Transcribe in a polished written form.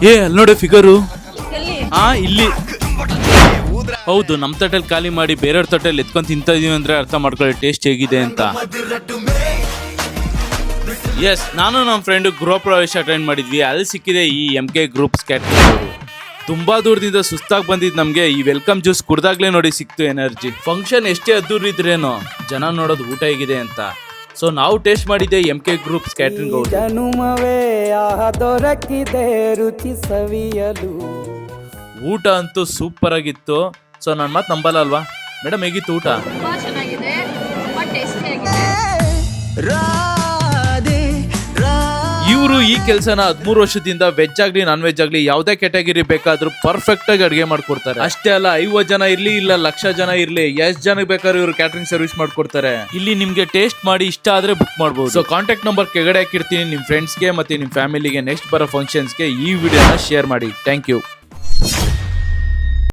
ಅಲ್ಲಿ ನೋಡಿ ಫಿಗರು. ಎಲ್ಲಿ? ಇಲ್ಲಿ. ಹೌದು, ನಮ್ಮ ತಟ್ಟೆಲ್ ಖಾಲಿ ಮಾಡಿ ಬೇರೆಯವ್ರ ತಟ್ಟೆಲ್ ಎತ್ಕೊಂಡ್ ತಿಂತ ಇದೀವಿ ಅಂದ್ರೆ ಅರ್ಥ ಮಾಡ್ಕೊಳ್ಳಿ ಟೇಸ್ಟ್ ಹೇಗಿದೆ ಅಂತ. ಎಸ್, ನಾನು ನಮ್ಮ ಫ್ರೆಂಡ್ ಗೃಹ ಪ್ರವೇಶ ಅಟೆಂಡ್ ಮಾಡಿದ್ವಿ. ಅಲ್ಲಿ ಸಿಕ್ಕಿದೆ ಈ MK ಗ್ರೂಪ್ಸ್ ಕ್ಯಾಟ್ರಿಂಗ್ ಅವರು. ತುಂಬಾ ದೂರದಿಂದ ಸುಸ್ತಾಗಿ ಬಂದಿದ್ದು ನಮಗೆ ಈ ವೆಲ್ಕಮ್ ಜ್ಯೂಸ್ ಕುಡ್ದಾಗ್ಲೇ ನೋಡಿ ಸಿಕ್ತು ಎನರ್ಜಿ. ಫಂಕ್ಷನ್ ಎಷ್ಟೇ ಅದ್ದೂರಿ ಇದ್ರೇನೋ ಜನ ನೋಡೋದು ಊಟ ಹೇಗಿದೆ ಅಂತ. ಸೊ ನಾವು ಟೇಸ್ಟ್ ಮಾಡಿದ್ದೆ MK ಗ್ರೂಪ್ಸ್ ಕ್ಯಾಟ್ರಿಂಗ್ ಅವರು. ರುಚಿ ಸವಿಯಲು ಊಟ ಅಂತೂ ಸೂಪರ್ ಆಗಿತ್ತು. ಸೊ ನನ್ನ ಮಾತು ನಂಬಲ್ಲ ಅಲ್ವಾ ಮೇಡಮ್? ಹೇಗಿತ್ತು ಊಟ? ತುಂಬಾ ಚೆನ್ನಾಗಿದೆ, ತುಂಬಾ ಟೇಸ್ಟಿ ಆಗಿದೆ. ಇವರು ಈ ಕೆಲಸನ 13 ವರ್ಷದಿಂದ ವೆಜ್ ಆಗ್ಲಿ ನಾನ್ ವೆಜ್ ಆಗ್ಲಿ ಯಾವುದೇ ಕ್ಯಾಟಗರಿ ಬೇಕಾದ್ರೂ ಪರ್ಫೆಕ್ಟ್ ಆಗಿ ಅಡಿಗೆ ಮಾಡ್ಕೊಡ್ತಾರೆ. ಅಷ್ಟೇ ಅಲ್ಲ, 50 ಜನ ಇರ್ಲಿ ಇಲ್ಲ 1,00,000 ಜನ ಇರ್ಲಿ, ಎಷ್ಟು ಜನಕ್ಕೆ ಬೇಕಾದ್ರೂ ಇವರು ಕ್ಯಾಟರಿಂಗ್ ಸರ್ವಿಸ್ ಮಾಡ್ಕೊಡ್ತಾರೆ. ಇಲ್ಲಿ ನಿಮ್ಗೆ ಟೇಸ್ಟ್ ಮಾಡಿ ಇಷ್ಟ ಆದ್ರೆ ಬುಕ್ ಮಾಡಬಹುದು. ಸೊ ಕಾಂಟ್ಯಾಕ್ಟ್ ನಂಬರ್ ಕೆಳಗಡೆ ಹಾಕಿರ್ತೀನಿ. ನಿಮ್ ಫ್ರೆಂಡ್ಸ್ಗೆ ಮತ್ತೆ ನಿಮ್ ಫ್ಯಾಮಿಲಿಗೆ ನೆಕ್ಸ್ಟ್ ಬರೋ ಫಂಕ್ಷನ್ಸ್ಗೆ ಈ ವಿಡಿಯೋನ ಶೇರ್ ಮಾಡಿ. Thank you.